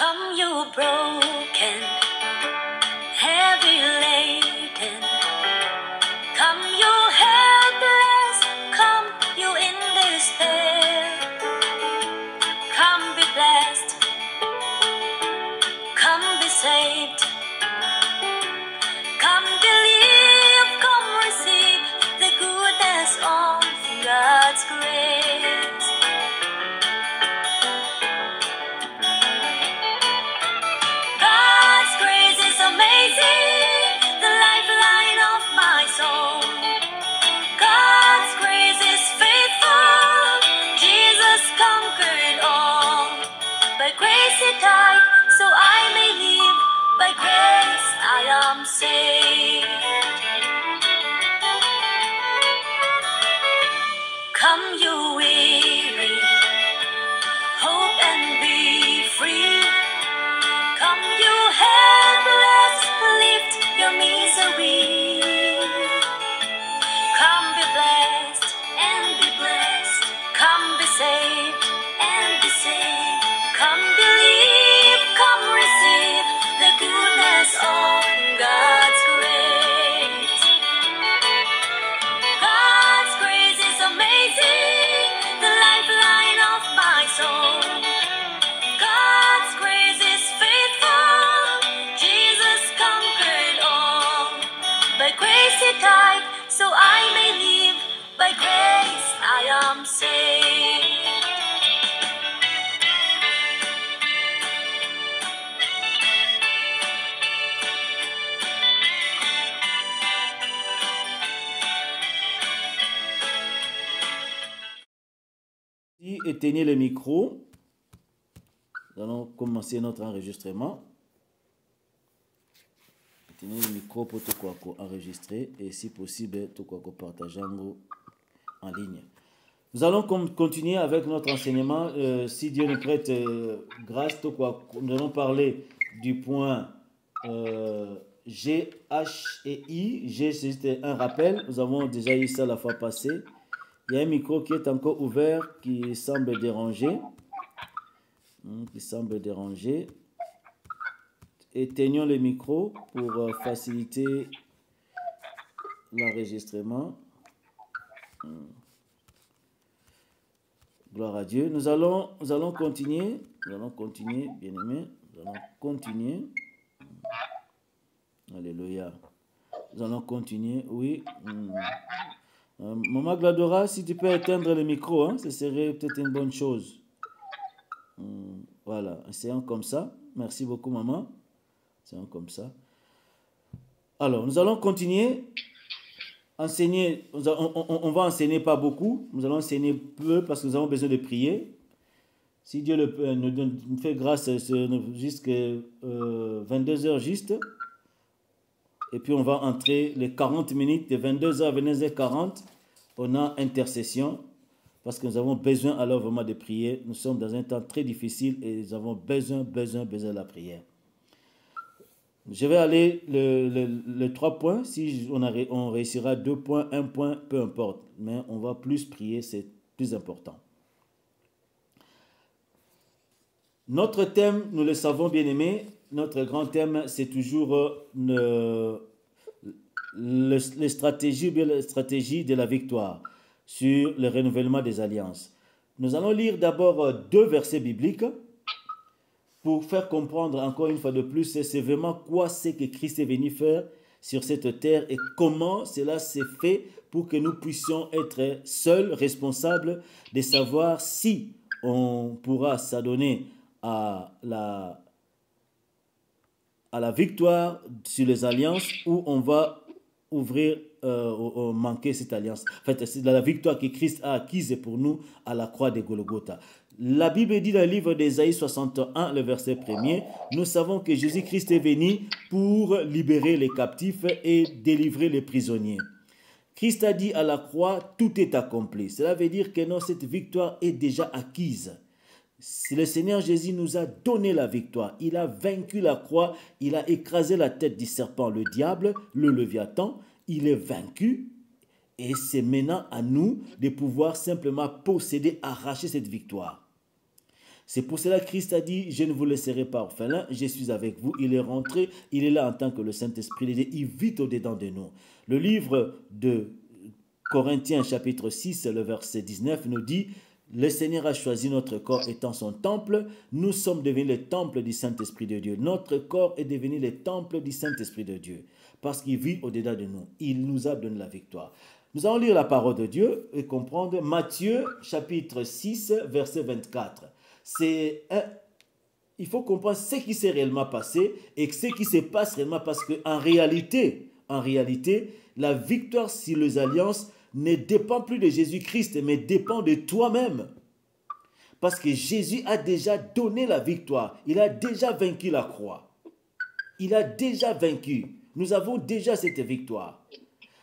Come, you broken, heavy laden. Come, you helpless. Come, you in despair. Come, be blessed. Come, be saved. Come, believe. Come, receive the goodness of God's grace. God's grace is amazing, the lifeline of my soul. God's grace is faithful, Jesus conquered all. By grace he died, so I may live. By grace I am saved. Come, you weary, hope and be free. Come, you helpless, lift your misery. Come, be blessed and be blessed. Come, be saved and be saved. Come, believe, come, receive the goodness of God's grace. God's grace is amazing, the lifeline of my soul. God's grace is faithful, Jesus conquered all. By grace he died, so I may live. By grace I am saved. Éteignez le micro. Nous allons commencer notre enregistrement. Éteignez le micro pour tout quoi enregistrer et si possible tout quoi partager en ligne. Nous allons continuer avec notre enseignement. Si Dieu nous prête grâce, tout quoi, nous allons parler du point G, H et I. G, c'est un rappel. Nous avons déjà eu ça la fois passée. Il y a un micro qui est encore ouvert qui semble déranger. Éteignons le micro pour faciliter l'enregistrement. Gloire à Dieu. Nous allons continuer. Bien aimé. Nous allons continuer. Alléluia. Nous allons continuer. Oui. Maman Gladora, si tu peux éteindre le micro, hein, ce serait peut-être une bonne chose. Voilà, essayons comme ça. Merci beaucoup, maman. Essayons comme ça. Alors, nous allons continuer. Enseigner, on va enseigner pas beaucoup. Nous allons enseigner peu parce que nous avons besoin de prier. Si Dieu nous fait grâce jusqu'à 22h juste. Et puis on va entrer les 40 minutes de 22h à 22h40. On a intercession. Parce que nous avons besoin alors vraiment de prier. Nous sommes dans un temps très difficile et nous avons besoin de la prière. Je vais aller les 3 points. Si on réussira 2 points, 1 point, peu importe. Mais on va plus prier, c'est plus important. Notre thème, nous le savons bien aimé, notre grand thème, c'est toujours les stratégies de la victoire sur le renouvellement des alliances. Nous allons lire d'abord 2 versets bibliques pour faire comprendre encore une fois de plus, c'est vraiment quoi c'est que Christ est venu faire sur cette terre et comment cela s'est fait pour que nous puissions être seuls, responsables de savoir si on pourra s'adonner à la victoire sur les alliances ou on va manquer cette alliance. En fait, c'est la victoire que Christ a acquise pour nous à la croix de Golgotha. La Bible dit dans le livre d'Ésaïe 61, le verset 1er, nous savons que Jésus-Christ est venu pour libérer les captifs et délivrer les prisonniers. Christ a dit à la croix, tout est accompli. Cela veut dire que non, cette victoire est déjà acquise. Le Seigneur Jésus nous a donné la victoire. Il a vaincu la croix. Il a écrasé la tête du serpent, le diable, le Léviathan. Il est vaincu. Et c'est maintenant à nous de pouvoir simplement posséder, arracher cette victoire. C'est pour cela que Christ a dit, je ne vous laisserai pas orphelin, je suis avec vous. Il est rentré, il est là en tant que le Saint-Esprit. Il vit au-dedans de nous. Le livre de Corinthiens chapitre 6, le verset 19 nous dit, le Seigneur a choisi notre corps étant son temple. Nous sommes devenus le temple du Saint-Esprit de Dieu. Notre corps est devenu le temple du Saint-Esprit de Dieu. Parce qu'il vit au-dedans de nous. Il nous a donné la victoire. Nous allons lire la parole de Dieu et comprendre Matthieu chapitre 6, verset 24. Il faut comprendre ce qui s'est réellement passé et ce qui se passe réellement parce qu'en réalité, la victoire sur les alliances ne dépend plus de Jésus-Christ, mais dépend de toi-même. Parce que Jésus a déjà donné la victoire. Il a déjà vaincu la croix. Il a déjà vaincu. Nous avons déjà cette victoire.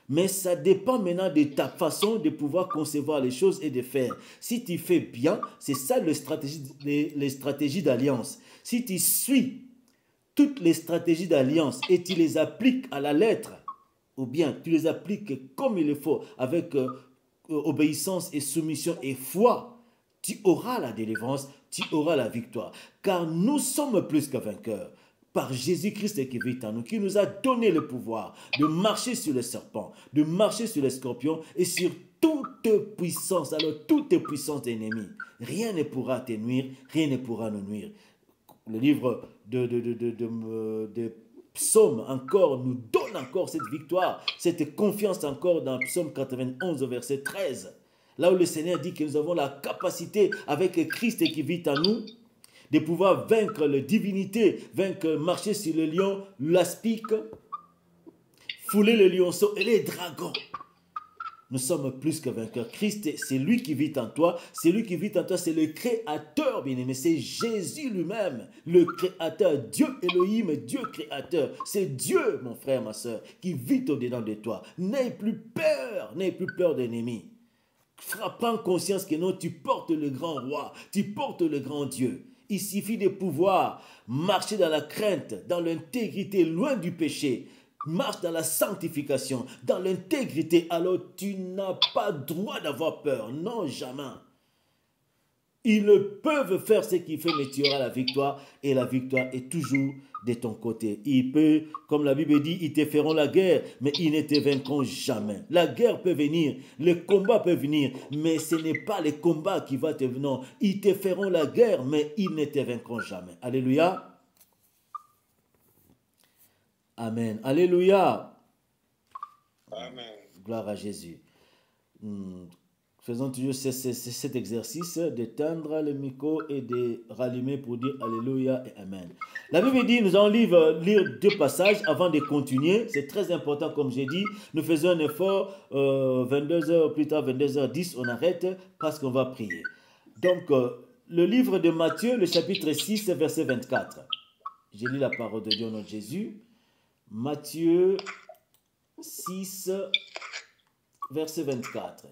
Mais ça dépend maintenant de ta façon de pouvoir concevoir les choses et de faire. Si tu fais bien, c'est ça les stratégies d'alliance. Si tu suis toutes les stratégies d'alliance et tu les appliques à la lettre, ou bien tu les appliques comme il le faut, avec obéissance et soumission et foi, tu auras la délivrance, tu auras la victoire. Car nous sommes plus que vainqueurs. Par Jésus-Christ qui vit en nous, qui nous a donné le pouvoir de marcher sur les serpents, de marcher sur les scorpions et sur toute puissance, alors toute puissance d'ennemis. Rien ne pourra te nuire, rien ne pourra nous nuire. Le livre de Psaume encore nous donne encore cette victoire, cette confiance encore dans Psaume 91 verset 13. Là où le Seigneur dit que nous avons la capacité avec Christ qui vit en nous, de pouvoir vaincre la divinité, marcher sur le lion, l'aspic, fouler le lionceau et les dragons. Nous sommes plus que vainqueurs. Christ, c'est lui qui vit en toi. C'est lui qui vit en toi. C'est le Créateur, bien-aimé. C'est Jésus lui-même, le Créateur. Dieu Elohim, Dieu Créateur. C'est Dieu, mon frère, ma soeur, qui vit au-dedans de toi. N'aie plus peur d'ennemis. Prends conscience que non, tu portes le grand roi, tu portes le grand Dieu. Il suffit de pouvoir marcher dans la crainte, dans l'intégrité, loin du péché. Marche dans la sanctification, dans l'intégrité. Alors tu n'as pas droit d'avoir peur. Non, jamais. Ils peuvent faire ce qu'ils font, mais tu auras la victoire. Et la victoire est toujours de ton côté. Il peut, comme la Bible dit, ils te feront la guerre, mais ils ne te vaincront jamais. La guerre peut venir, le combat peut venir, mais ce n'est pas le combat qui va te venir. Non, ils te feront la guerre, mais ils ne te vaincront jamais. Alléluia. Amen. Alléluia. Amen. Gloire à Jésus. Faisons toujours cet exercice d'éteindre le micro et de rallumer pour dire Alléluia et Amen. La Bible dit, nous allons lire 2 passages avant de continuer. C'est très important, comme j'ai dit. Nous faisons un effort, 22h, plus tard 22h10, on arrête parce qu'on va prier. Donc, le livre de Matthieu, le chapitre 6, verset 24. J'ai lu la parole de Dieu au nom de Jésus. Matthieu 6, verset 24.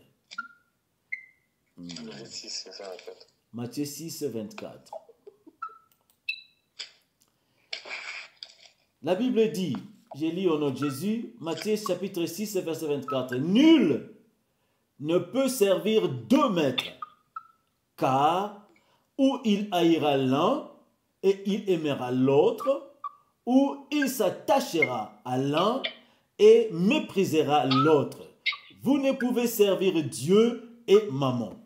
Matthieu 6, 24. La Bible dit, j'ai lu au nom de Jésus, Matthieu chapitre 6, verset 24. Nul ne peut servir 2 maîtres, car ou il haïra l'un et il aimera l'autre, ou il s'attachera à l'un et méprisera l'autre. Vous ne pouvez servir Dieu et Mammon.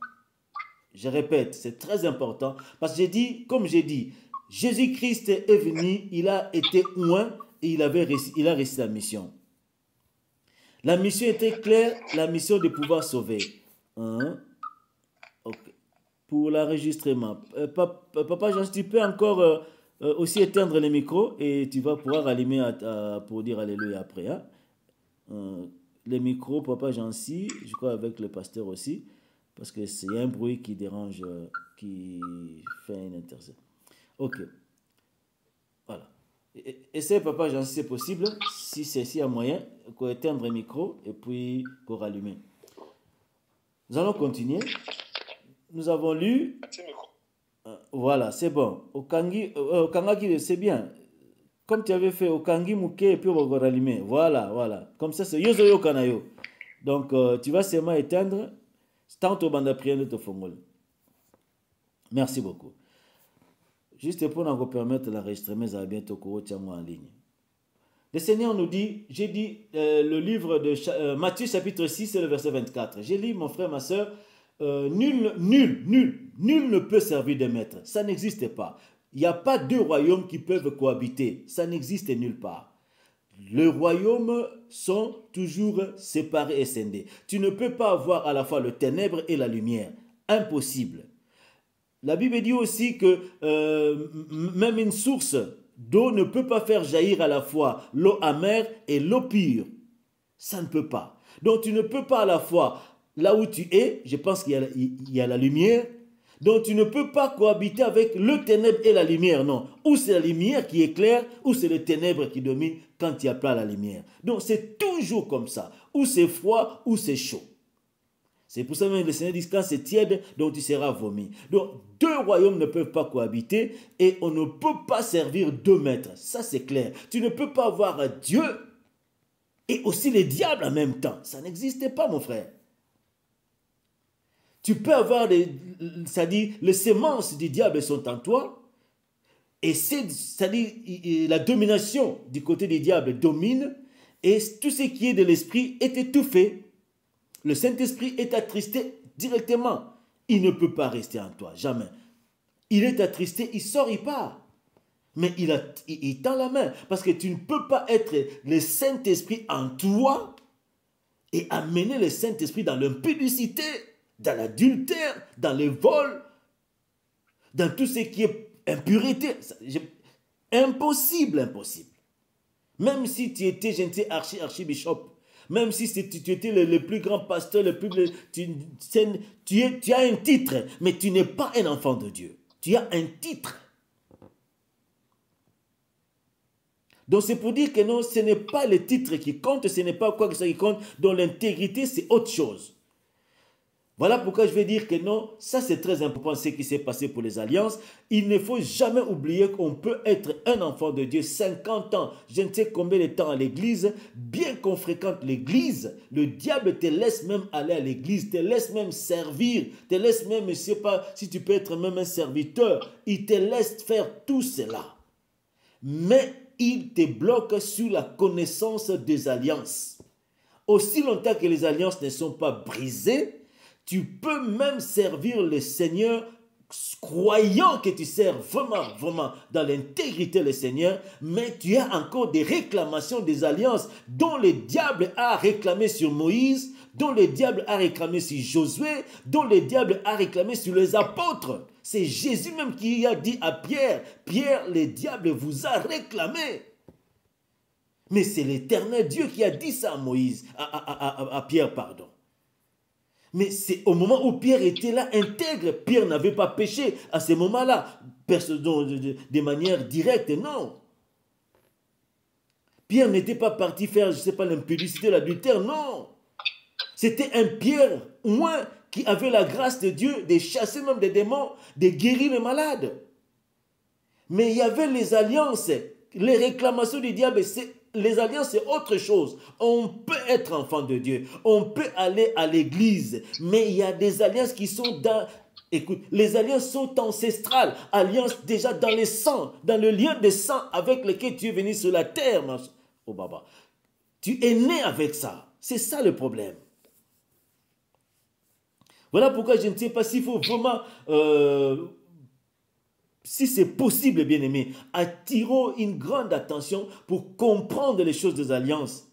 Je répète, c'est très important, parce que j'ai dit, comme j'ai dit, Jésus-Christ est venu, il a été loin et il a réussi la mission. La mission était claire, la mission de pouvoir sauver. Okay. Pour l'enregistrement, Papa Jean, tu peux encore aussi éteindre le micro et tu vas pouvoir allumer pour dire Alléluia après. Hein? Le micro, Papa Jean-Si, je crois avec le pasteur aussi, parce que c'est un bruit qui dérange, qui fait une interception. Ok. Voilà. Essaye, Papa Jean-Si, c'est possible, si c'est si à moyen, qu'on éteindre le micro et puis qu'on rallume. Nous allons continuer. Nous avons lu. Voilà, c'est bon. Okangaki, c'est bien. Comme tu avais fait Okangi Muke et puis on va rallumer. Voilà, voilà. Comme ça, c'est Yozoyo Kanayo. Donc, tu vas seulement éteindre. Tant au bande prière de ton fongol. Merci beaucoup. juste pour nous permettre l'enregistrement, ça va bientôt moi en ligne. Le Seigneur nous dit, j'ai dit le livre de Matthieu chapitre 6 et le verset 24. J'ai lu, mon frère, ma soeur, nul ne peut servir de maître. Ça n'existe pas. Il n'y a pas deux royaumes qui peuvent cohabiter. Ça n'existe nulle part. Les royaumes sont toujours séparés et scindés. Tu ne peux pas avoir à la fois le ténèbre et la lumière. Impossible. La Bible dit aussi que même une source d'eau ne peut pas faire jaillir à la fois l'eau amère et l'eau pure. Ça ne peut pas. Donc tu ne peux pas à la fois, là où tu es, je pense qu'il y a la lumière, donc tu ne peux pas cohabiter avec le ténèbre et la lumière, non. Ou c'est la lumière qui éclaire, ou c'est le ténèbre qui domine quand il n'y a pas la lumière. Donc c'est toujours comme ça. Ou c'est froid, ou c'est chaud. C'est pour ça que le Seigneur dit, quand c'est tiède, donc tu seras vomi. Donc, deux royaumes ne peuvent pas cohabiter et on ne peut pas servir deux maîtres. Ça, c'est clair. Tu ne peux pas avoir Dieu et aussi les diables en même temps. Ça n'existe pas, mon frère. Tu peux avoir, c'est-à-dire, les semences du diable sont en toi et c'est-à-dire, la domination du côté du diable domine et tout ce qui est de l'esprit est étouffé. Le Saint-Esprit est attristé directement. Il ne peut pas rester en toi, jamais. Il est attristé, il sort, il part. Mais il tend la main. Parce que tu ne peux pas être le Saint-Esprit en toi et amener le Saint-Esprit dans l'impudicité, dans l'adultère, dans les vols, dans tout ce qui est impureté. Impossible, impossible. Même si tu étais, je ne sais, archibishop, même si tu étais le plus grand pasteur, tu as un titre, mais tu n'es pas un enfant de Dieu. Tu as un titre. Donc c'est pour dire que non, ce n'est pas le titre qui compte, ce n'est pas quoi que ça qui compte, dont l'intégrité c'est autre chose. Voilà pourquoi je vais dire que non, ça c'est très important ce qui s'est passé pour les alliances. Il ne faut jamais oublier qu'on peut être un enfant de Dieu 50 ans, je ne sais combien de temps à l'église, bien qu'on fréquente l'église, le diable te laisse même aller à l'église, te laisse même servir, te laisse même, je ne sais pas si tu peux être même un serviteur, il te laisse faire tout cela. Mais il te bloque sur la connaissance des alliances. Aussi longtemps que les alliances ne sont pas brisées, tu peux même servir le Seigneur croyant que tu sers vraiment, vraiment dans l'intégrité le Seigneur, mais tu as encore des réclamations des alliances dont le diable a réclamé sur Moïse, dont le diable a réclamé sur Josué, dont le diable a réclamé sur les apôtres. C'est Jésus même qui a dit à Pierre, Pierre, le diable vous a réclamé. Mais c'est l'Éternel Dieu qui a dit ça à Moïse, à Pierre, pardon. Mais c'est au moment où Pierre était là, intègre. Pierre n'avait pas péché à ce moment-là, de manière directe, non. Pierre n'était pas parti faire, je ne sais pas, l'impudicité, l'adultère, non. C'était un Pierre, moins, qui avait la grâce de Dieu de chasser même des démons, de guérir les malades. Mais il y avait les alliances, les réclamations du diable, les alliances, c'est autre chose. On peut être enfant de Dieu. On peut aller à l'église. Mais il y a des alliances qui sont dans... Écoute, les alliances sont ancestrales. Alliances déjà dans le sang, dans le lien de sang avec lequel tu es venu sur la terre. Oh baba. Tu es né avec ça. C'est ça le problème. Voilà pourquoi je ne sais pas s'il faut vraiment... si c'est possible, bien-aimé, attirons une grande attention pour comprendre les choses des alliances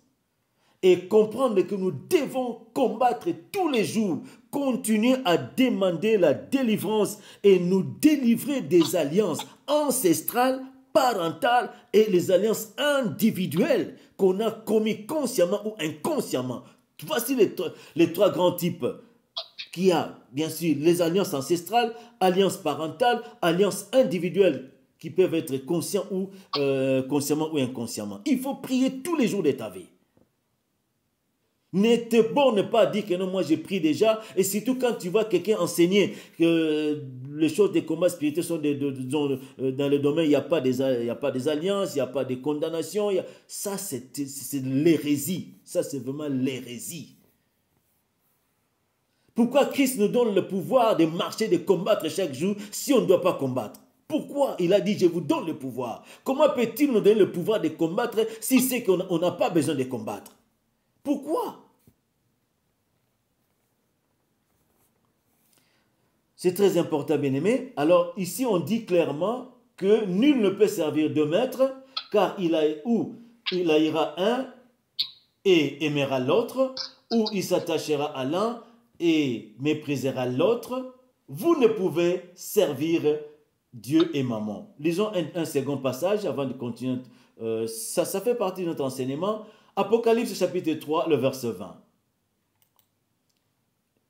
et comprendre que nous devons combattre tous les jours, continuer à demander la délivrance et nous délivrer des alliances ancestrales, parentales et les alliances individuelles qu'on a commis consciemment ou inconsciemment. Voici les trois grands types. Qui a, bien sûr, les alliances ancestrales, alliances parentales, alliances individuelles qui peuvent être conscientes ou consciemment ou inconsciemment. Il faut prier tous les jours de ta vie. Ne te borne pas à dire que non, moi j'ai prié déjà. Et surtout quand tu vois quelqu'un enseigner que les choses des combats spirituels sont dans le domaine, il n'y a pas des alliances, il n'y a pas de condamnation. Ça, c'est l'hérésie. Ça, c'est vraiment l'hérésie. Pourquoi Christ nous donne le pouvoir de marcher, de combattre chaque jour si on ne doit pas combattre? Pourquoi il a dit, je vous donne le pouvoir? Comment peut-il nous donner le pouvoir de combattre si c'est qu'on n'a pas besoin de combattre? Pourquoi? C'est très important, bien-aimé. Alors, ici, on dit clairement que nul ne peut servir deux maîtres, car il haïra un et aimera l'autre, ou il s'attachera à l'un et méprisera l'autre. Vous ne pouvez servir Dieu et maman. Lisons un second passage avant de continuer. Ça fait partie de notre enseignement. Apocalypse chapitre 3, le verset 20.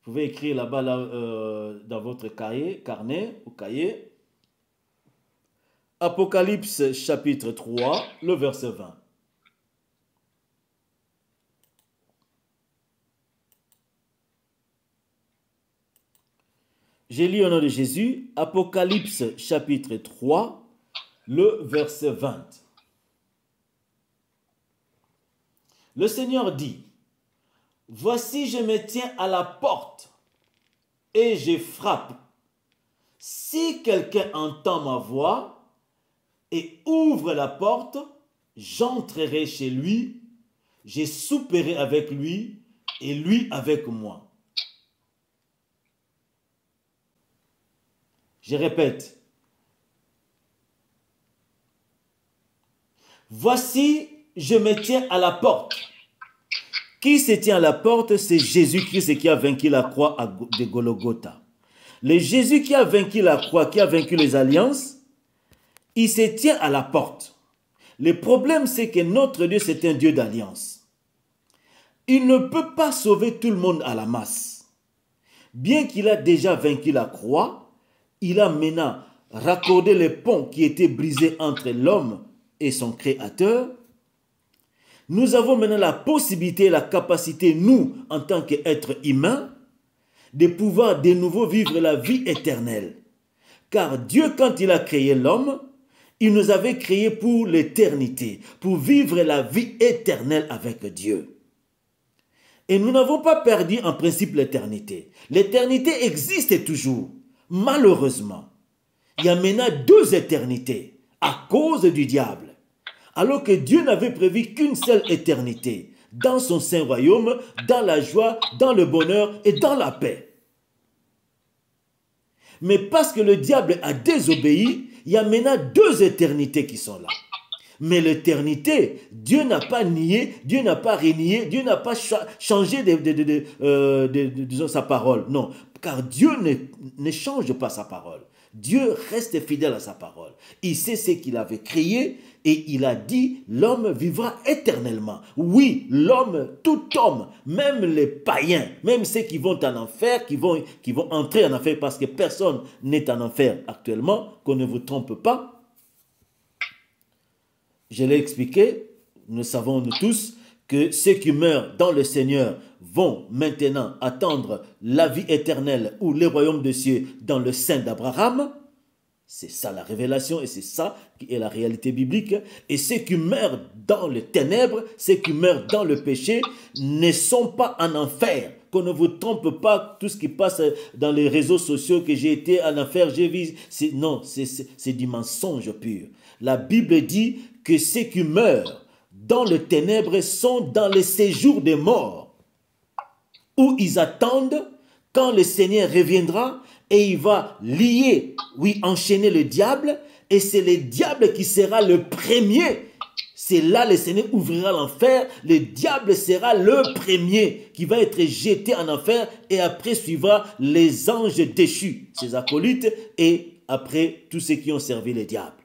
Vous pouvez écrire là-bas dans votre carnet ou cahier. Apocalypse chapitre 3, le verset 20. J'ai lu au nom de Jésus, Apocalypse chapitre 3, le verset 20. Le Seigneur dit, « Voici, je me tiens à la porte et je frappe. Si quelqu'un entend ma voix et ouvre la porte, j'entrerai chez lui, je souperai avec lui et lui avec moi. » Je répète. Voici, je me tiens à la porte. Qui se tient à la porte? C'est Jésus-Christ qui a vaincu la croix de Golgotha. Le Jésus qui a vaincu la croix, qui a vaincu les alliances, il se tient à la porte. Le problème, c'est que notre Dieu, c'est un Dieu d'alliance. Il ne peut pas sauver tout le monde à la masse. Bien qu'il a déjà vaincu la croix, il a maintenant raccordé les ponts qui étaient brisés entre l'homme et son Créateur. Nous avons maintenant la possibilité, la capacité, nous, en tant qu'êtres humains, de pouvoir de nouveau vivre la vie éternelle. Car Dieu, quand il a créé l'homme, il nous avait créés pour l'éternité, pour vivre la vie éternelle avec Dieu. Et nous n'avons pas perdu en principe l'éternité. L'éternité existe toujours. Malheureusement, il y a maintenant deux éternités à cause du diable. Alors que Dieu n'avait prévu qu'une seule éternité, dans son saint royaume, dans la joie, dans le bonheur et dans la paix. Mais parce que le diable a désobéi, il y a maintenant deux éternités qui sont là. Mais l'éternité, Dieu n'a pas nié, Dieu n'a pas renié, Dieu n'a pas changé disons, sa parole. Non, car Dieu ne change pas sa parole. Dieu reste fidèle à sa parole. Il sait ce qu'il avait créé et il a dit, l'homme vivra éternellement. Oui, l'homme, tout homme, même les païens, même ceux qui vont en enfer, qui vont entrer en enfer parce que personne n'est en enfer actuellement, qu'on ne vous trompe pas. Je l'ai expliqué, nous savons nous tous que ceux qui meurent dans le Seigneur vont maintenant attendre la vie éternelle ou le royaume des cieux dans le sein d'Abraham. C'est ça la révélation et c'est ça qui est la réalité biblique. Et ceux qui meurent dans les ténèbres, ceux qui meurent dans le péché ne sont pas en enfer. Qu'on ne vous trompe pas, tout ce qui passe dans les réseaux sociaux, que j'ai été en enfer, j'ai vu. Non, c'est du mensonge pur. La Bible dit que ceux qui meurent dans les ténèbres sont dans le séjour des morts, où ils attendent quand le Seigneur reviendra et il va lier, oui, enchaîner le diable, et c'est le diable qui sera le premier. C'est là le Seigneur ouvrira l'enfer, le diable sera le premier qui va être jeté en enfer et après suivra les anges déchus, ses acolytes, et après tous ceux qui ont servi le diable.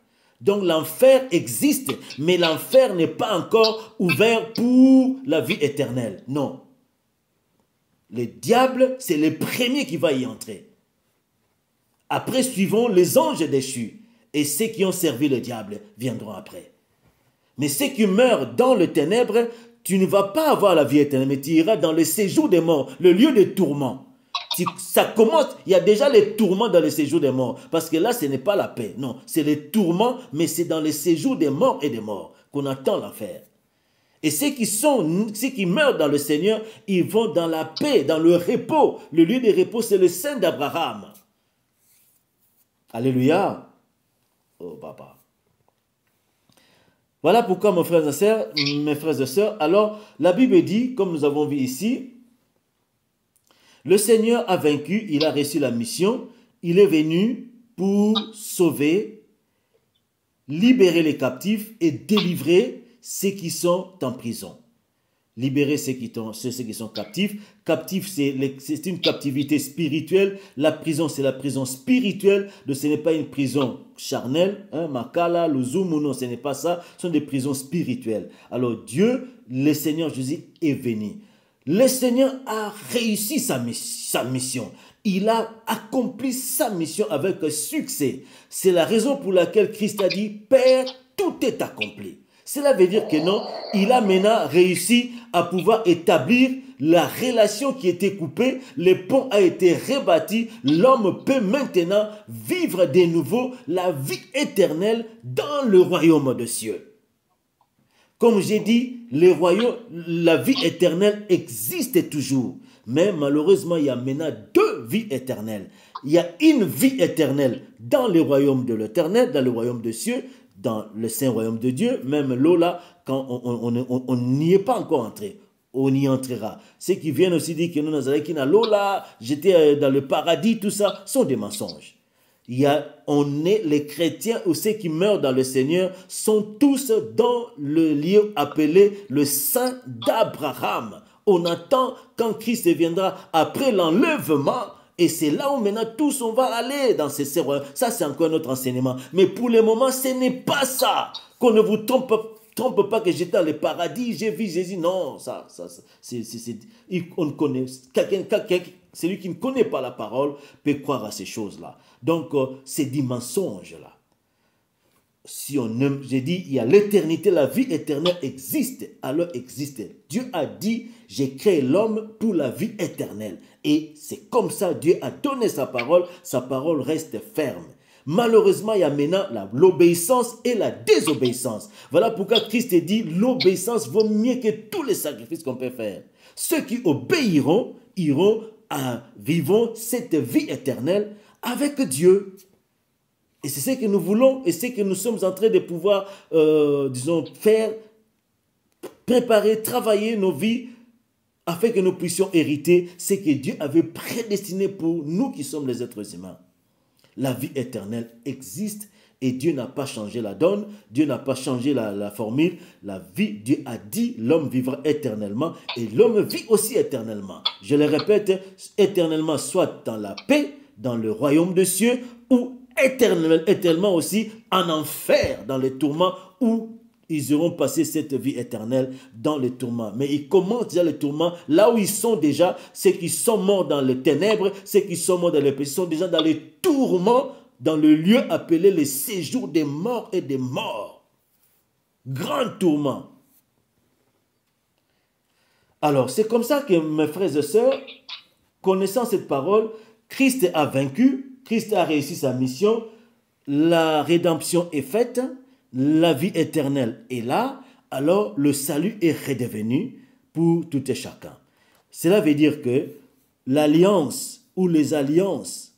Donc l'enfer existe, mais l'enfer n'est pas encore ouvert pour la vie éternelle. Non. Le diable, c'est le premier qui va y entrer. Après, suivons les anges déchus. Et ceux qui ont servi le diable viendront après. Mais ceux qui meurent dans les ténèbres, tu ne vas pas avoir la vie éternelle, mais tu iras dans le séjour des morts, le lieu de tourment. Ça commence, il y a déjà les tourments dans le séjour des morts. Parce que là, ce n'est pas la paix. Non, c'est les tourments, mais c'est dans le séjour des morts et des morts qu'on attend l'enfer. Et ceux qui meurent dans le Seigneur, ils vont dans la paix, dans le repos. Le lieu de repos, c'est le sein d'Abraham. Alléluia. Oh, papa. Voilà pourquoi, mes frères et sœurs, alors la Bible dit, comme nous avons vu ici, le Seigneur a vaincu, il a reçu la mission, il est venu pour sauver, libérer les captifs et délivrer ceux qui sont en prison. Libérer ceux qui sont captifs. Captif, c'est une captivité spirituelle. La prison, c'est la prison spirituelle. Ce n'est pas une prison charnelle. Makala, Luzumu, non, ce n'est pas ça. Ce sont des prisons spirituelles. Alors Dieu, le Seigneur Jésus est venu. Le Seigneur a réussi sa mission. Il a accompli sa mission avec succès. C'est la raison pour laquelle Christ a dit, Père, tout est accompli. Cela veut dire que non, il a maintenant réussi à pouvoir établir la relation qui était coupée, le pont a été rebâti, l'homme peut maintenant vivre de nouveau la vie éternelle dans le royaume des cieux. Comme j'ai dit, la vie éternelle existe toujours, mais malheureusement, il y a maintenant deux vies éternelles. Il y a une vie éternelle dans le royaume de l'éternel, dans le royaume des cieux, dans le saint royaume de Dieu, même là, quand on n'y est pas encore entré, on y entrera. Ceux qui viennent aussi dire que nous, là, j'étais dans le paradis, tout ça, sont des mensonges. Les chrétiens ou ceux qui meurent dans le Seigneur sont tous dans le lieu appelé le sein d'Abraham. On attend quand Christ viendra après l'enlèvement. Et c'est là où maintenant tous on va aller dans ces royaumes. Ça c'est encore notre enseignement. Mais pour le moment ce n'est pas ça. Qu'on ne vous trompe pas que j'étais dans le paradis, j'ai vu Jésus. Non, on connaît. Celui qui ne connaît pas la parole peut croire à ces choses-là. Donc c'est des mensonges-là. Si on aime, j'ai dit, il y a l'éternité, la vie éternelle existe, alors existe. Dieu a dit, j'ai créé l'homme pour la vie éternelle. Et c'est comme ça, Dieu a donné sa parole reste ferme. Malheureusement, il y a maintenant l'obéissance et la désobéissance. Voilà pourquoi Christ dit, l'obéissance vaut mieux que tous les sacrifices qu'on peut faire. Ceux qui obéiront, vivront cette vie éternelle avec Dieu. Et c'est ce que nous voulons et ce que nous sommes en train de pouvoir, faire, préparer, travailler nos vies afin que nous puissions hériter ce que Dieu avait prédestiné pour nous qui sommes les êtres humains. La vie éternelle existe et Dieu n'a pas changé la donne, Dieu n'a pas changé la formule. La vie, Dieu a dit, l'homme vivra éternellement et l'homme vit aussi éternellement. Je le répète, éternellement, soit dans la paix, dans le royaume des cieux ou éternellement aussi en enfer, dans les tourments où ils auront passé cette vie éternelle dans les tourments. Mais ils commencent déjà les tourments là où ils sont déjà, ceux qui sont morts dans les ténèbres, ceux qui sont morts dans les péchés, sont déjà dans les tourments, dans le lieu appelé le séjour des morts et des morts. Grand tourment. Alors, c'est comme ça que mes frères et sœurs, connaissant cette parole, Christ a vaincu, Christ a réussi sa mission, la rédemption est faite, la vie éternelle est là, alors le salut est redevenu pour tout et chacun. Cela veut dire que l'alliance ou les alliances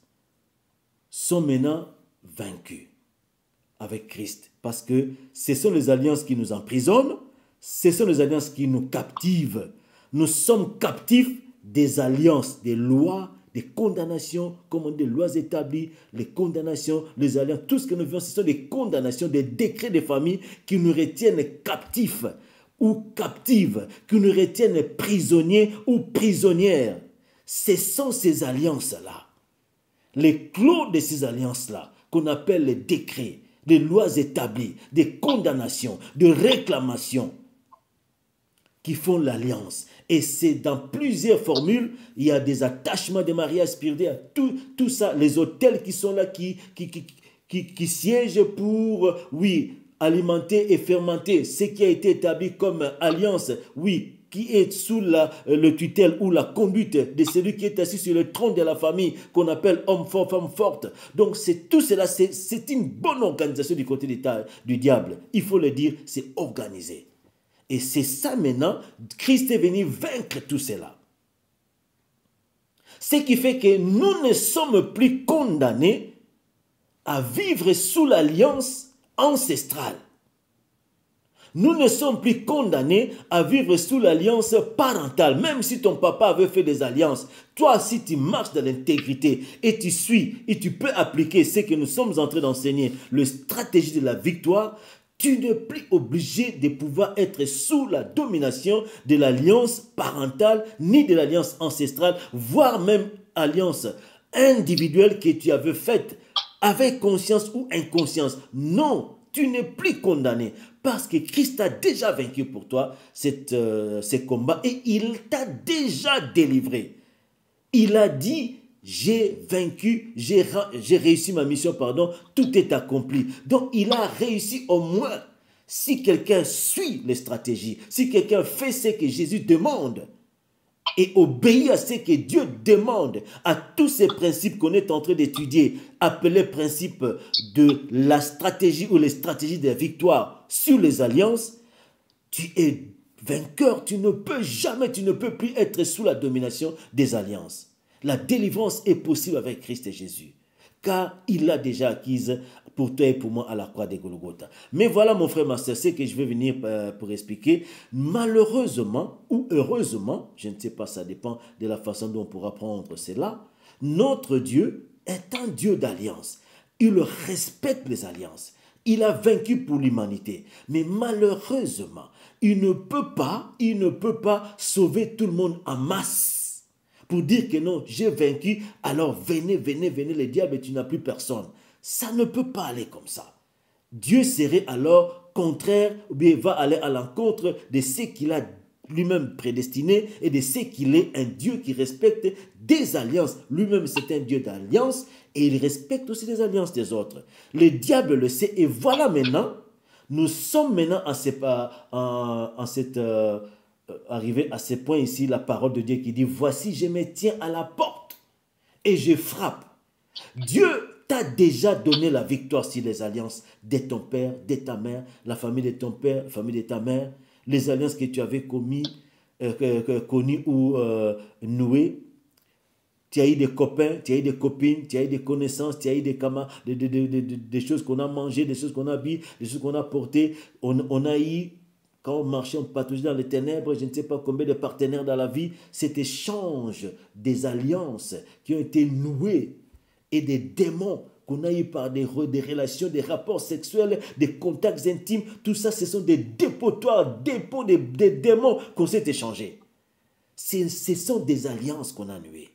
sont maintenant vaincues avec Christ. Parce que ce sont les alliances qui nous emprisonnent, ce sont les alliances qui nous captivent. Nous sommes captifs des alliances, des lois, des condamnations, comme on dit, des lois établies, les condamnations, les alliances, tout ce que nous vivons, ce sont des condamnations, des décrets de famille qui nous retiennent captifs ou captives, qui nous retiennent prisonniers ou prisonnières. Ce sont ces alliances-là, les clous de ces alliances-là, qu'on appelle les décrets, des lois établies, des condamnations, de réclamations, qui font l'alliance. Et c'est dans plusieurs formules, il y a des attachements de mariage spirituel, tout ça, les autels qui sont là, qui siègent pour, oui, alimenter et fermenter ce qui a été établi comme alliance, oui, qui est sous le tutelle ou la conduite de celui qui est assis sur le trône de la famille, qu'on appelle homme fort, femme forte. Donc tout cela, c'est une bonne organisation du côté du diable. Il faut le dire, c'est organisé. Et c'est ça maintenant, Christ est venu vaincre tout cela. Ce qui fait que nous ne sommes plus condamnés à vivre sous l'alliance ancestrale. Nous ne sommes plus condamnés à vivre sous l'alliance parentale. Même si ton papa avait fait des alliances, toi, si tu marches dans l'intégrité et tu suis et tu peux appliquer ce que nous sommes en train d'enseigner, la stratégie de la victoire, tu n'es plus obligé de pouvoir être sous la domination de l'alliance parentale ni de l'alliance ancestrale, voire même alliance individuelle que tu avais faite avec conscience ou inconscience. Non, tu n'es plus condamné parce que Christ a déjà vaincu pour toi ces combats et il t'a déjà délivré. Il a dit, j'ai vaincu, j'ai réussi ma mission, tout est accompli. Donc il a réussi au moins si quelqu'un suit les stratégies, si quelqu'un fait ce que Jésus demande et obéit à ce que Dieu demande, à tous ces principes qu'on est en train d'étudier, appelés principes de la stratégie ou les stratégies de la victoire sur les alliances, tu es vainqueur, tu ne peux plus être sous la domination des alliances. La délivrance est possible avec Christ et Jésus, car il l'a déjà acquise pour toi et pour moi à la croix de Golgotha. Mais voilà mon frère, ma soeur, ce que je vais venir pour expliquer. Malheureusement ou heureusement, je ne sais pas, ça dépend de la façon dont on pourra prendre cela, notre Dieu est un Dieu d'alliance. Il respecte les alliances. Il a vaincu pour l'humanité. Mais malheureusement, il ne peut pas sauver tout le monde en masse. Pour dire que non, j'ai vaincu, alors venez les diables et tu n'as plus personne. Ça ne peut pas aller comme ça. Dieu serait alors contraire, ou bien va aller à l'encontre de ce qu'il a lui-même prédestiné et de ce qu'il est un Dieu qui respecte des alliances. Lui-même, c'est un Dieu d'alliance et il respecte aussi les alliances des autres. Le diable le sait et voilà maintenant, nous sommes maintenant arrivés à ce point ici, la parole de Dieu qui dit, voici, je me tiens à la porte et je frappe. Dieu t'a déjà donné la victoire sur les alliances de ton père, de ta mère, la famille de ton père, la famille de ta mère, les alliances que tu avais connues ou nouées. Tu as eu des copains, tu as eu des copines, tu as eu des connaissances, tu as eu des camarades, des choses qu'on a mangées, des choses qu'on a bu, des choses qu'on a portées. On a eu, quand on marchait, on patrouillait dans les ténèbres, je ne sais pas combien de partenaires dans la vie, cet échange des alliances qui ont été nouées et des démons qu'on a eu par des relations, des rapports sexuels, des contacts intimes, tout ça, ce sont des dépotoirs, des démons qu'on s'est échangés. Ce sont des alliances qu'on a nouées.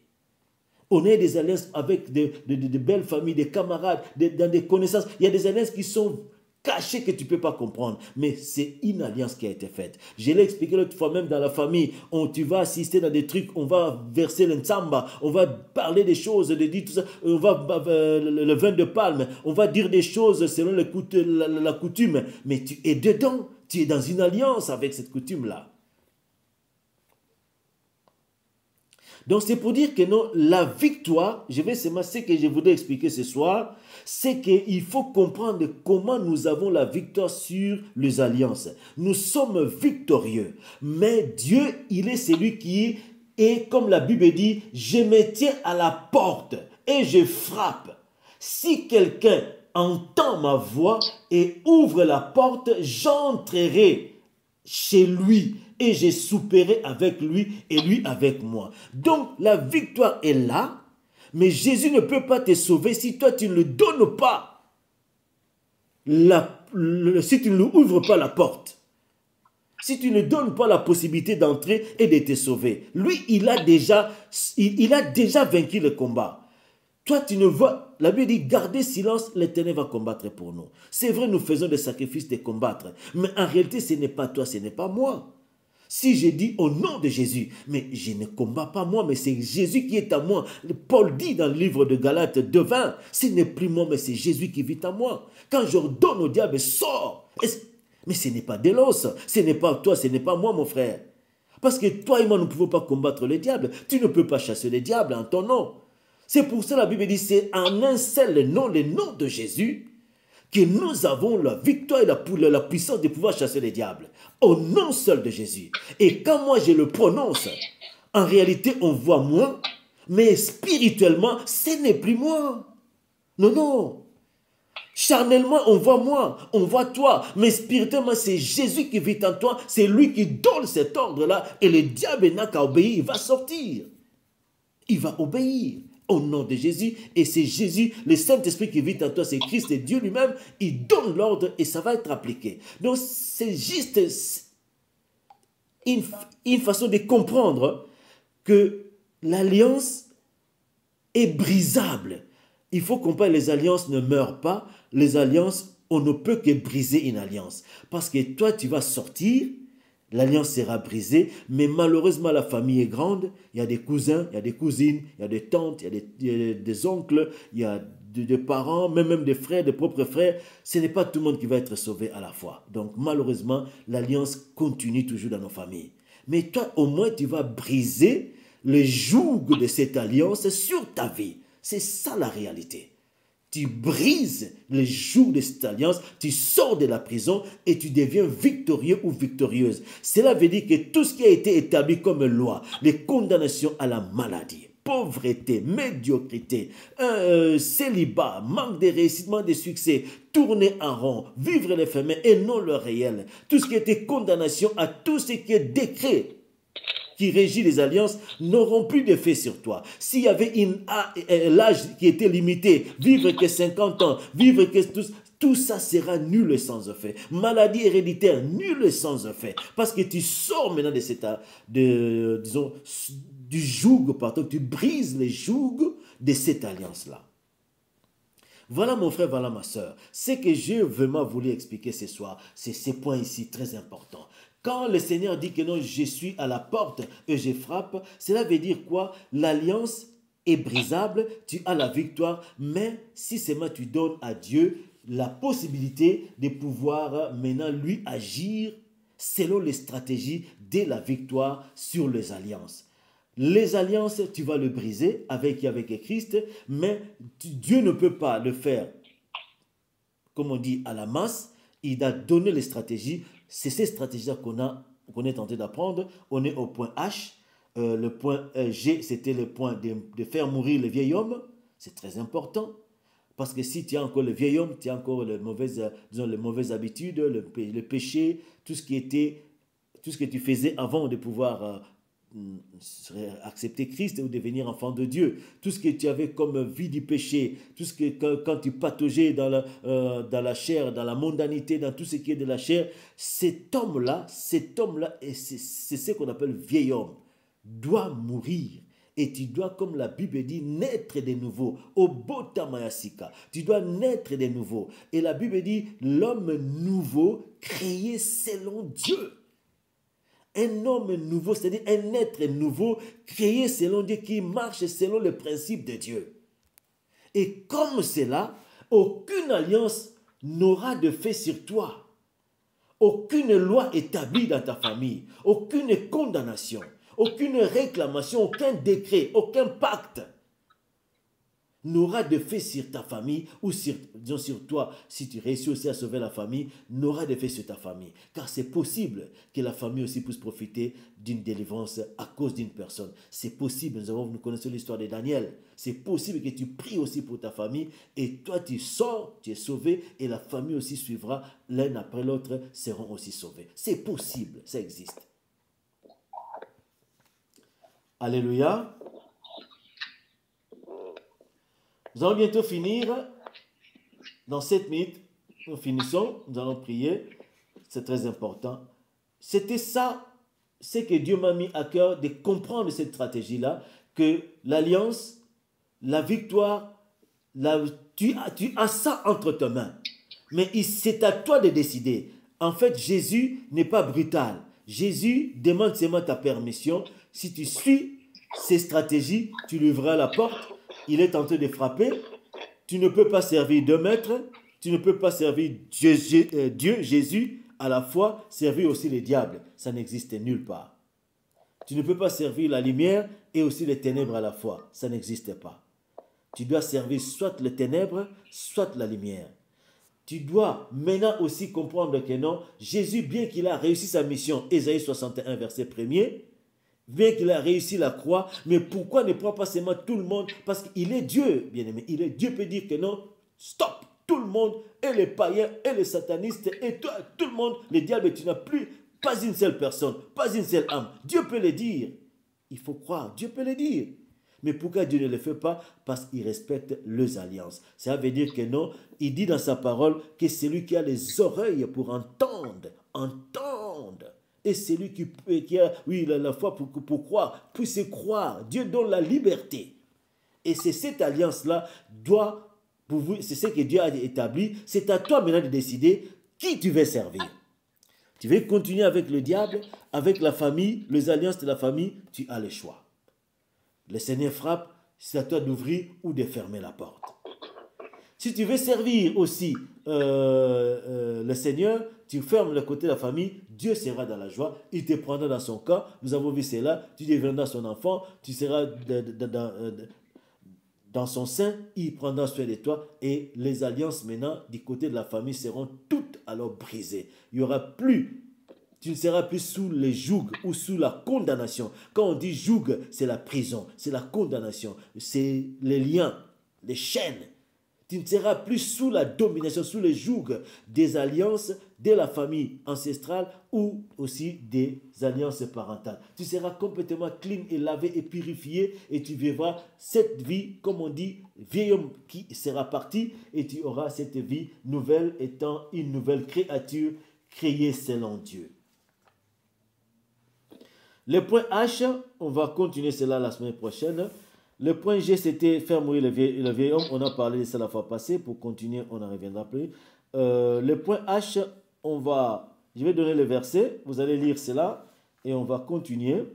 On a des alliances avec de belles familles, des camarades, dans des connaissances. Il y a des alliances qui sont cachées que tu ne peux pas comprendre. Mais c'est une alliance qui a été faite. Je l'ai expliqué l'autre fois, même dans la famille. Tu vas assister dans des trucs, on va verser l'ensamba, on va parler des choses, dire tout ça, on va le vin de palme, on va dire des choses selon la coutume. Mais tu es dedans, tu es dans une alliance avec cette coutume-là. Donc c'est pour dire que non, la victoire, ce que je voudrais expliquer ce soir, c'est qu'il faut comprendre comment nous avons la victoire sur les alliances. Nous sommes victorieux, mais Dieu, il est celui qui est, comme la Bible dit, je me tiens à la porte et je frappe. Si quelqu'un entend ma voix et ouvre la porte, j'entrerai chez lui et je souperai avec lui et lui avec moi. Donc la victoire est là, mais Jésus ne peut pas te sauver si toi tu ne lui donnes pas, si tu ne lui ouvres pas la porte. Si tu ne donnes pas la possibilité d'entrer et de te sauver. Lui, il a déjà vaincu le combat. Toi, tu ne vois, la Bible dit, gardez silence, l'Éternel va combattre pour nous. C'est vrai, nous faisons des sacrifices de combattre. Mais en réalité, ce n'est pas toi, ce n'est pas moi. Si je dis au nom de Jésus, mais je ne combats pas moi, mais c'est Jésus qui est à moi. Paul dit dans le livre de Galates 2:20, ce n'est plus moi, mais c'est Jésus qui vit à moi. Quand j'ordonne au diable, sors. Mais ce n'est pas de l'os, ce n'est pas toi, ce n'est pas moi, mon frère. Parce que toi et moi, nous ne pouvons pas combattre le diable. Tu ne peux pas chasser le diable en ton nom. C'est pour ça que la Bible dit, c'est en un seul nom, le nom de Jésus, que nous avons la victoire et la puissance de pouvoir chasser les diables. Au nom seul de Jésus. Et quand moi je le prononce, en réalité on voit moi, mais spirituellement ce n'est plus moi. Non, non. Charnellement, on voit moi, on voit toi, mais spirituellement, c'est Jésus qui vit en toi, c'est lui qui donne cet ordre-là, et le diable n'a qu'à obéir, il va sortir. Il va obéir au nom de Jésus, et c'est Jésus, le Saint-Esprit qui vit en toi, c'est Christ et Dieu lui-même, il donne l'ordre et ça va être appliqué. Donc, c'est juste une façon de comprendre que l'alliance est brisable. Il faut comprendre que les alliances ne meurent pas. Les alliances, on ne peut que briser une alliance. Parce que toi, tu vas sortir, l'alliance sera brisée, mais malheureusement, la famille est grande. Il y a des cousins, il y a des cousines, il y a des tantes, il y a des oncles, il y a des parents, même des frères, des propres frères. Ce n'est pas tout le monde qui va être sauvé à la fois. Donc, malheureusement, l'alliance continue toujours dans nos familles. Mais toi, au moins, tu vas briser le joug de cette alliance sur ta vie. C'est ça la réalité. Tu brises le joug de cette alliance, tu sors de la prison et tu deviens victorieux ou victorieuse. Cela veut dire que tout ce qui a été établi comme loi, les condamnations à la maladie, pauvreté, médiocrité, célibat, manque de réussite, manque de succès, tourner en rond, vivre l'éphémère et non le réel, tout ce qui était condamnation à tout ce qui est décret qui régit les alliances n'auront plus d'effet sur toi. S'il y avait l'âge qui était limité, vivre que 50 ans, vivre que tout ça sera nul et sans effet. Maladie héréditaire, nul et sans effet. Parce que tu sors maintenant de cette, disons, du joug, pardon, tu brises les jougs de cette alliance-là. Voilà mon frère, voilà ma soeur. Ce que j'ai vraiment voulu expliquer ce soir, c'est ces points ici très importants. Quand le Seigneur dit que non, je suis à la porte et je frappe, cela veut dire quoi? L'alliance est brisable, tu as la victoire, mais si seulement tu donnes à Dieu la possibilité de pouvoir maintenant lui agir selon les stratégies de la victoire sur les alliances. Les alliances, tu vas le briser avec Christ, mais Dieu ne peut pas le faire, comme on dit, à la masse. Il a donné les stratégies. C'est ces stratégies-là qu'on est tenté d'apprendre. On est au point H. Le point G, c'était le point de faire mourir le vieil homme. C'est très important. Parce que si tu as encore le vieil homme, tu as encore les mauvaises habitudes, le péché, tout ce que tu faisais avant de pouvoir accepter Christ ou devenir enfant de Dieu, tout ce que tu avais comme vie du péché, tout ce que quand tu pataugeais dans la chair, dans la mondanité, dans tout ce qui est de la chair, cet homme-là, et c'est ce qu'on appelle vieil homme, doit mourir. Et tu dois, comme la Bible dit, naître de nouveau. Obotamayasika. Tu dois naître de nouveau. Et la Bible dit, l'homme nouveau créé selon Dieu. Un homme nouveau, c'est-à-dire un être nouveau créé selon Dieu, qui marche selon le principe de Dieu. Et comme cela, aucune alliance n'aura de fait sur toi. Aucune loi établie dans ta famille, aucune condamnation, aucune réclamation, aucun décret, aucun pacte n'aura de fait sur ta famille ou sur toi, si tu réussis aussi à sauver la famille, n'aura de fait sur ta famille. Car c'est possible que la famille aussi puisse profiter d'une délivrance à cause d'une personne. C'est possible, nous connaissons l'histoire de Daniel. C'est possible que tu pries aussi pour ta famille et toi tu sors, tu es sauvé et la famille aussi suivra, l'un après l'autre seront aussi sauvés. C'est possible, ça existe. Alléluia. Nous allons bientôt finir. Dans 7 minutes, nous finissons. Nous allons prier. C'est très important. C'était ça, c'est que Dieu m'a mis à cœur de comprendre cette stratégie-là, que l'alliance, la victoire, tu as ça entre tes mains. Mais c'est à toi de décider. En fait, Jésus n'est pas brutal. Jésus demande seulement ta permission. Si tu suis ces stratégies, tu lui ouvriras la porte. Il est tenté de frapper. Tu ne peux pas servir deux maîtres. Tu ne peux pas servir Dieu, Jésus, à la fois, servir aussi les diables. Ça n'existe nulle part. Tu ne peux pas servir la lumière et aussi les ténèbres à la fois. Ça n'existe pas. Tu dois servir soit les ténèbres, soit la lumière. Tu dois maintenant aussi comprendre que non, Jésus, bien qu'il a réussi sa mission, Ésaïe 61, verset 1er, bien qu'il a réussi la croix, mais pourquoi ne prend pas seulement tout le monde? Parce qu'il est Dieu, bien-aimé. Il est Dieu peut dire que non, stop, tout le monde et les païens, et les satanistes, et toi, tout le monde, les diables, tu n'as plus pas une seule personne, pas une seule âme. Dieu peut le dire. Il faut croire, Dieu peut le dire. Mais pourquoi Dieu ne le fait pas? Parce qu'il respecte les alliances. Ça veut dire que non, il dit dans sa parole que celui qui a les oreilles pour entendre, entende. Et celui qui a, oui, la foi pour croire, puisse croire. Dieu donne la liberté. Et c'est cette alliance-là c'est ce que Dieu a établi. C'est à toi maintenant de décider qui tu veux servir. Tu veux continuer avec le diable, avec la famille, les alliances de la famille, tu as le choix. Le Seigneur frappe, c'est à toi d'ouvrir ou de fermer la porte. Si tu veux servir aussi le Seigneur, tu fermes le côté de la famille, Dieu sera dans la joie, il te prendra dans son camp, nous avons vu cela, tu deviendras son enfant, tu seras dans son sein, il prendra soin de toi et les alliances maintenant du côté de la famille seront toutes alors brisées. Il n'y aura plus, tu ne seras plus sous les jougs ou sous la condamnation. Quand on dit joug, c'est la prison, c'est la condamnation, c'est les liens, les chaînes. Tu ne seras plus sous la domination, sous le joug des alliances de la famille ancestrale ou aussi des alliances parentales. Tu seras complètement clean et lavé et purifié et tu vivras cette vie, comme on dit, vieil homme qui sera parti et tu auras cette vie nouvelle étant une nouvelle créature créée selon Dieu. Le point H, on va continuer cela la semaine prochaine. Le point G, c'était faire mourir le vieil homme. On a parlé de ça la fois passée. Pour continuer, on en reviendra plus. Le point H, je vais donner le verset. Vous allez lire cela et on va continuer.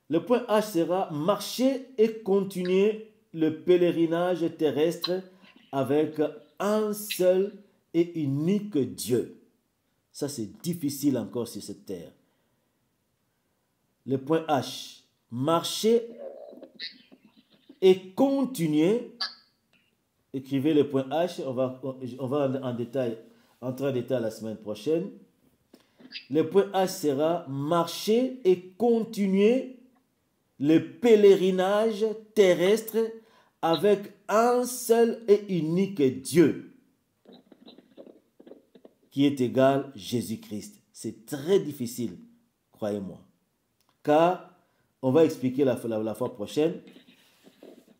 Le point H sera marcher et continuer le pèlerinage terrestre avec un seul et unique Dieu. Ça, c'est difficile encore sur cette terre. Le point H. Marcher et continuer. Écrivez le point H. On va entrer en détail la semaine prochaine. Le point H sera marcher et continuer le pèlerinage terrestre avec un seul et unique Dieu, qui est égal Jésus-Christ. C'est très difficile, croyez-moi. Car, on va expliquer la fois prochaine,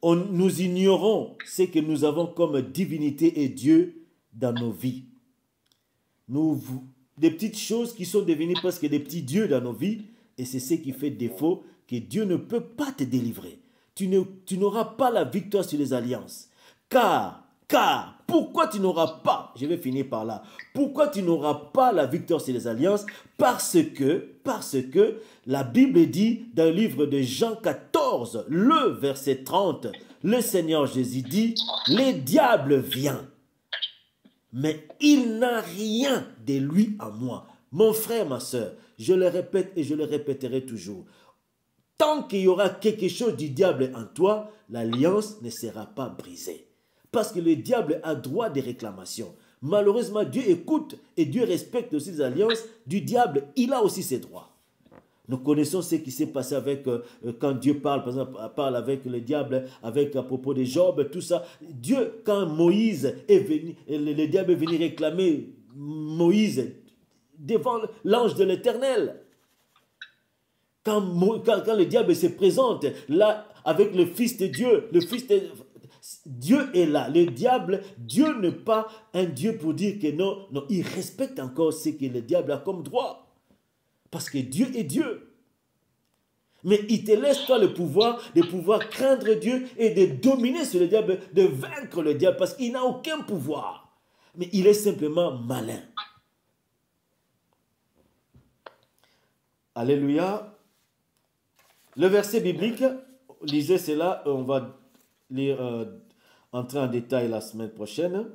nous ignorons ce que nous avons comme divinité et Dieu dans nos vies. Des petites choses qui sont devenues presque des petits dieux dans nos vies, et c'est ce qui fait défaut, que Dieu ne peut pas te délivrer. Tu n'auras pas la victoire sur les alliances. Car, pourquoi tu n'auras pas, je vais finir par là, pourquoi tu n'auras pas la victoire sur les alliances? Parce que la Bible dit dans le livre de Jean 14, le verset 30, le Seigneur Jésus dit, le diable vient, mais il n'a rien de lui à moi. Mon frère, ma soeur, je le répète et je le répéterai toujours. Tant qu'il y aura quelque chose du diable en toi, l'alliance ne sera pas brisée. Parce que le diable a droit de réclamation. Malheureusement, Dieu écoute et Dieu respecte aussi les alliances du diable. Il a aussi ses droits. Nous connaissons ce qui s'est passé avec, quand Dieu parle, par exemple, parle avec le diable, à propos de Job, tout ça. Dieu, quand Moïse est venu, le diable est venu réclamer Moïse devant l'ange de l'Éternel. Quand le diable se présente là avec le Fils de Dieu, Dieu est là. Le diable, Dieu n'est pas un Dieu pour dire que non, il respecte encore ce que le diable a comme droit. Parce que Dieu est Dieu. Mais il te laisse toi le pouvoir de pouvoir craindre Dieu et de dominer sur le diable, de vaincre le diable parce qu'il n'a aucun pouvoir. Mais il est simplement malin. Alléluia. Le verset biblique, lisez cela, on va entrer en détail la semaine prochaine.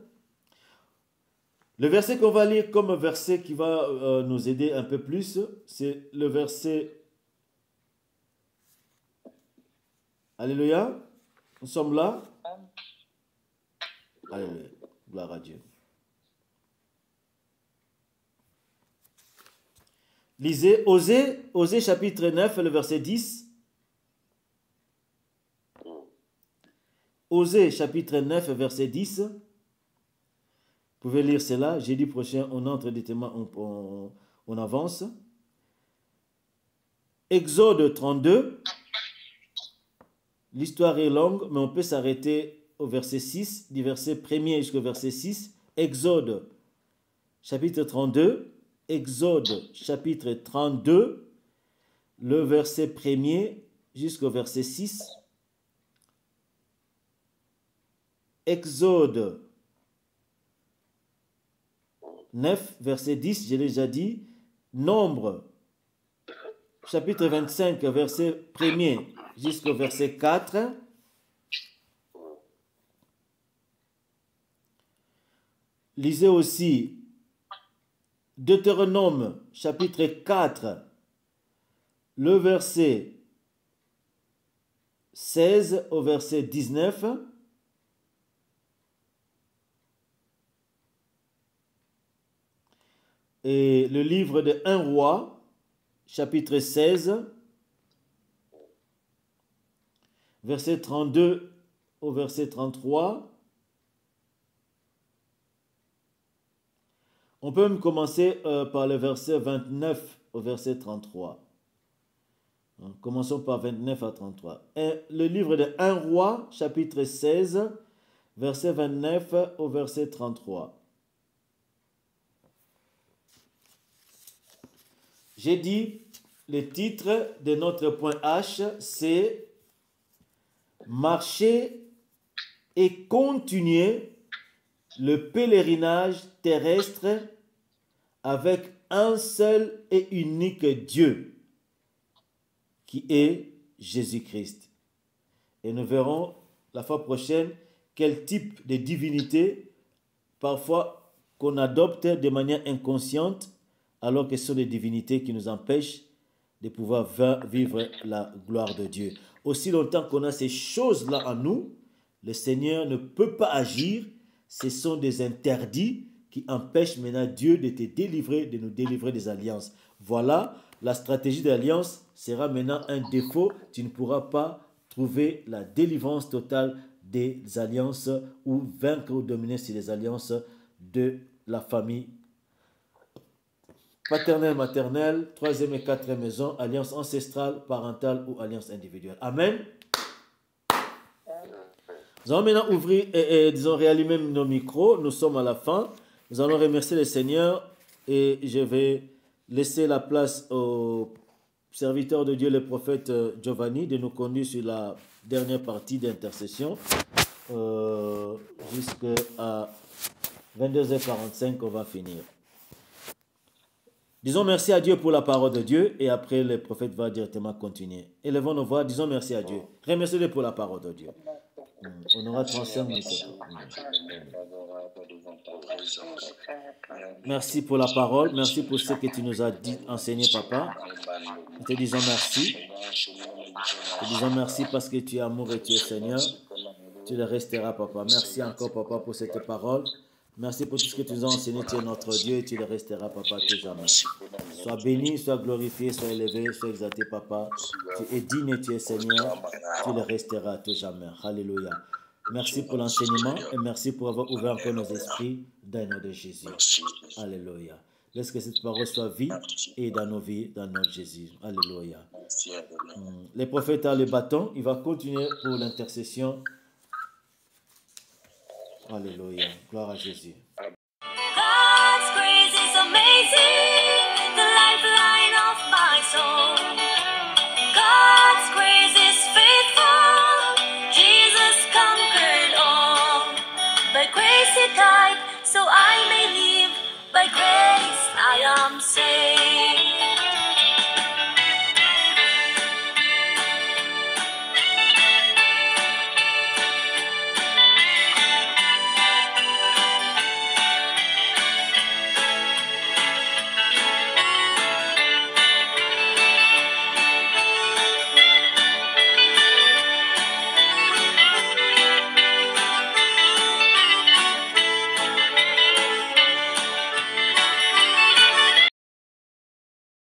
Le verset qu'on va lire comme verset qui va nous aider un peu plus, c'est le verset... Alléluia. Nous sommes là. Alléluia. Gloire à Dieu. Lisez Osée chapitre 9, le verset 10. Osée chapitre 9 verset 10. Vous pouvez lire cela. Jeudi prochain, on entre des témoins, on avance. Exode 32. L'histoire est longue, mais on peut s'arrêter au verset 6, du verset 1er jusqu'au verset 6. Exode chapitre 32. Exode chapitre 32, le verset 1er jusqu'au verset 6. Exode 9, verset 10, j'ai déjà dit. Nombre, chapitre 25, verset 1er jusqu'au verset 4. Lisez aussi Deutéronome, chapitre 4, le verset 16 au verset 19. Et le livre de 1 roi, chapitre 16, verset 32 au verset 33. On peut même commencer par le verset 29 au verset 33. Commençons par 29 à 33. Et le livre de 1 roi, chapitre 16, verset 29 au verset 33. J'ai dit, le titre de notre point H, c'est « Marcher et continuer le pèlerinage terrestre avec un seul et unique Dieu, qui est Jésus-Christ. » Et nous verrons la fois prochaine quel type de divinité, parfois qu'on adopte de manière inconsciente, alors que ce sont des divinités qui nous empêchent de pouvoir vivre la gloire de Dieu. Aussi longtemps qu'on a ces choses-là en nous, le Seigneur ne peut pas agir. Ce sont des interdits qui empêchent maintenant Dieu de te délivrer, de nous délivrer des alliances. Voilà, la stratégie de l'alliance sera maintenant un défaut. Tu ne pourras pas trouver la délivrance totale des alliances ou vaincre ou dominer sur les alliances de la famille paternelle, maternelle, troisième et quatrième maison, alliance ancestrale, parentale ou alliance individuelle. Amen. Nous allons maintenant ouvrir et disons réallumer nos micros. Nous sommes à la fin. Nous allons remercier le Seigneur et je vais laisser la place au serviteur de Dieu, le prophète Giovanni, de nous conduire sur la dernière partie d'intercession jusqu'à 22h45. On va finir. Disons merci à Dieu pour la parole de Dieu et après le prophète va directement continuer. Élevons nos voix, disons merci à Dieu. Remerciez-le pour la parole de Dieu. On aura 35 minutes. Merci pour la parole, merci pour ce que tu nous as dit, enseigné, papa. Nous te disons merci. Nous te disons merci parce que tu es amour et tu es Seigneur. Tu le resteras, papa. Merci encore, papa, pour cette parole. Merci pour tout ce que tu nous as enseigné. Tu es notre Dieu et tu le resteras, papa, tout jamais. Sois béni, sois glorifié, sois élevé, sois exalté, papa. Tu es digne et tu es Seigneur. Tu le resteras tout jamais. Alléluia. Merci pour l'enseignement et merci pour avoir ouvert encore nos esprits dans le nom de Jésus. Alléluia. Laisse que cette parole soit vie et dans nos vies, dans notre Jésus. Alléluia. Le prophète a le bâton. Il va continuer pour l'intercession. Alléluia. Gloire à Jésus.